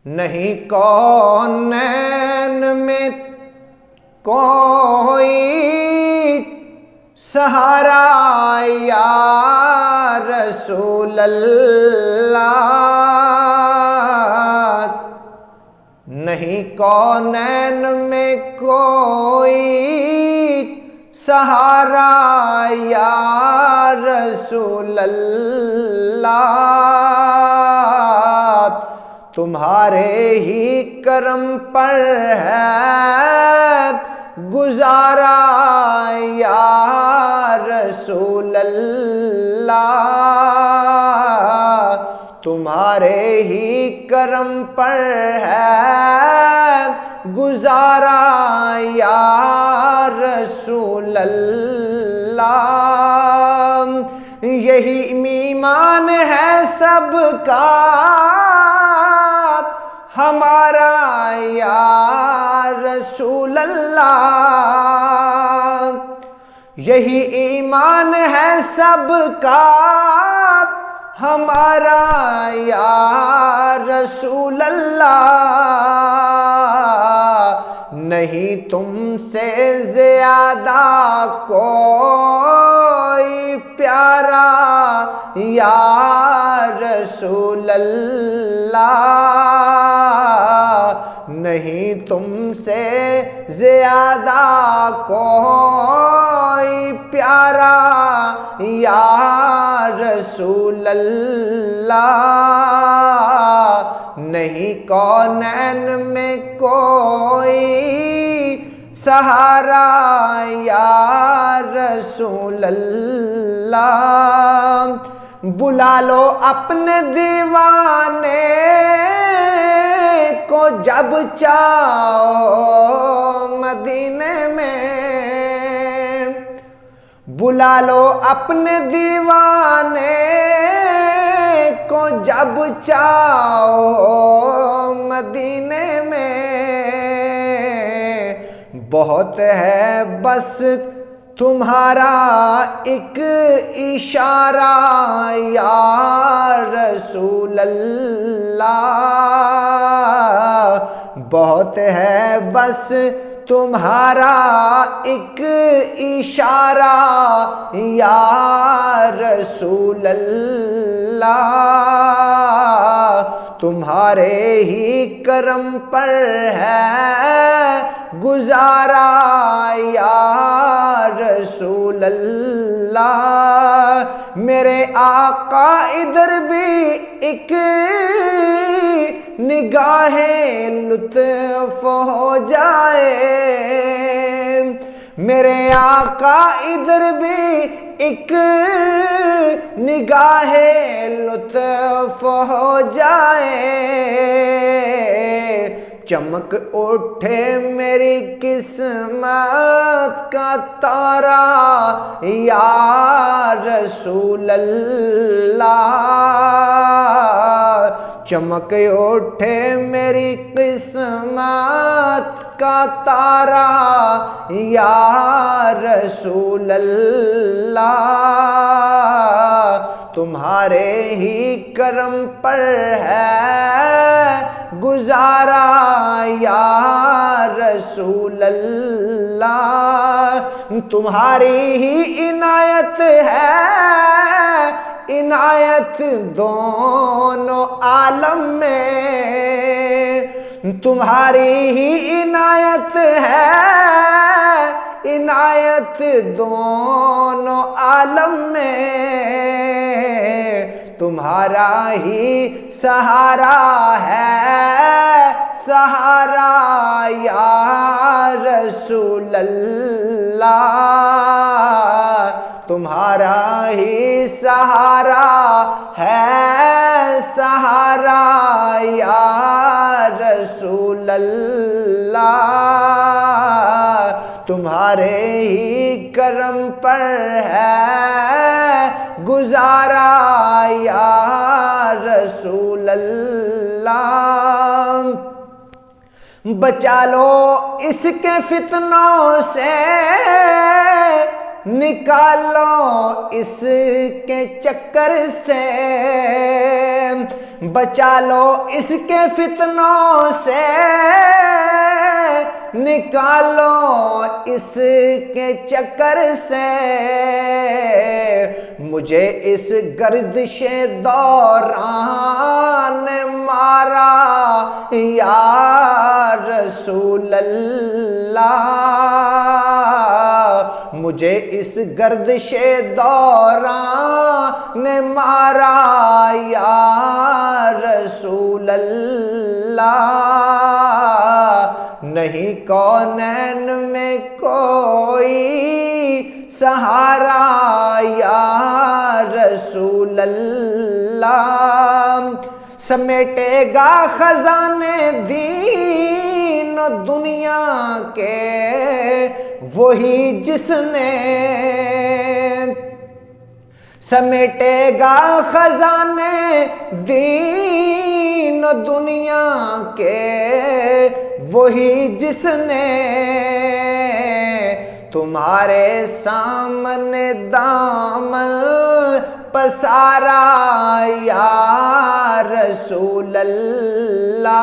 नहीं कौनैन में कोई सहारा या रसूल अल्लाह। नहीं कौनैन में कोई सहारा या रसूल अल्लाह। तुम्हारे ही करम पर है गुजारा या रसूल अल्लाह। तुम्हारे ही करम पर है गुजारा या रसूल अल्लाह। यही ईमान है सबका हमारा या रसूल अल्लाह। यही ईमान है सबका हमारा या रसूल अल्लाह। नहीं तुमसे ज्यादा कोई प्यारा या रसूल अल्लाह। नहीं तुमसे ज्यादा कोई प्यारा या रसूल अल्लाह। नहीं कौनैन में कोई सहारा या रसूल अल्लाह। बुला लो अपने दीवाने को जब चाहो मदीने में। बुला लो अपने दीवाने को जब चाहो मदीने में। बहुत है बस तुम्हारा एक इशारा या रसूल अल्लाह। बहुत है बस तुम्हारा एक इशारा या रसूल अल्लाह। तुम्हारे ही करम पर है गुजारा या रसूल अल्लाह। मेरे आका इधर भी एक निगाहें लुत्फ हो जाए। मेरे आका इधर भी एक निगाहें लुत्फ हो जाए। चमक उठे मेरी किस्मत का तारा या रसूल अल्लाह। चमक उठे मेरी किस्मत का तारा या रसूल अल्लाह। तुम्हारे ही करम पर है गुजारा या रसूल अल्लाह। तुम्हारी ही इनायत है इनायत दोनों आलम में। तुम्हारी ही इनायत है इनायत दोनों आलम में। तुम्हारा ही सहारा है सहारा या रसूल अल्लाह। तुम्हारा ही सहारा है सहारा या रसूल अल्लाह। तुम्हारे ही करम पर है गुजारा या रसूल अल्लाह। बचा लो इसके फितनों से निकालो इसके चक्कर से। बचा लो इसके फितनों से, निकालो इसके चक्कर से। मुझे इस गर्दिशे दौरान मारा या रसूल अल्लाह, मुझे इस गर्दिशे दौरान मारा या रसूल अल्लाह। नहीं कौनैन में कोई सहारा या रसूल अल्लाह। समेटेगा खजाने दीन दुनिया के वही जिसने, समेटेगा खजाने दीन दुनिया के वही जिसने, तुम्हारे सामने दामन पसारा या रसूल अल्लाह।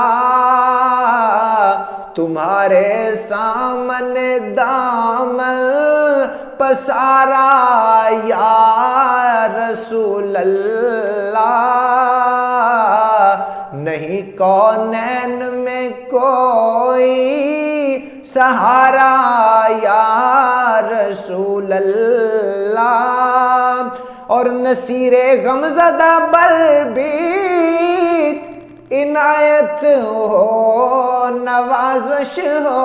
तुम्हारे सामने दामन पसारा या रसूल अल्लाह। नहीं कौनैन में कोई सहारा या रसूल अल्लाह। और नसीरे गमज़दा बर भी इनायत हो नवाज़श हो,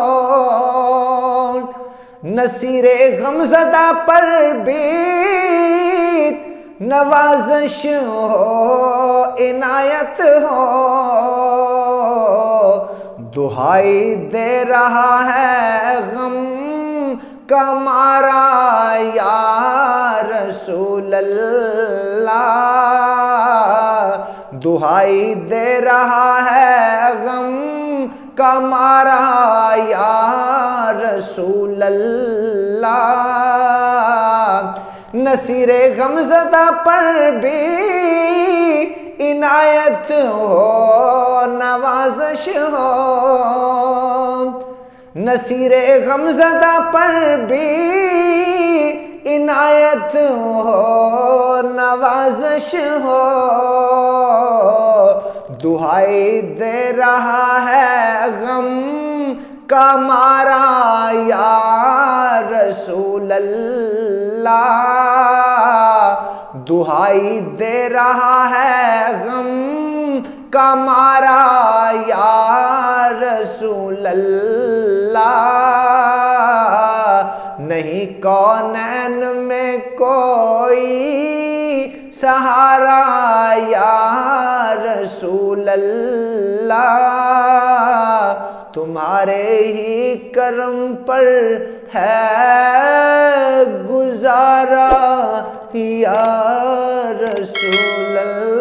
नसीरे गमज़दा पर भी नवाज़श हो इनायत हो। दुहाई दे रहा है गम का मारा या रसूल अल्लाह। दुहाई दे रहा है गम का मारा या रसूल अल्लाह। नसीरे गमज़दा पर भी इनायत हो नवाज़श हो, नसीरे गमज़दा पर भी इनायत हो नवाज़श हो। दुहाई दे रहा है गम का मारा या रसूल अल्लाह। दुहाई दे रहा है गम का मारा या रसूल अल्लाह। नहीं कौनैन में कोई सहारा या रसूल अल्लाह। तुम्हारे ही करम पर है गुजारा या रसूल अल्लाह।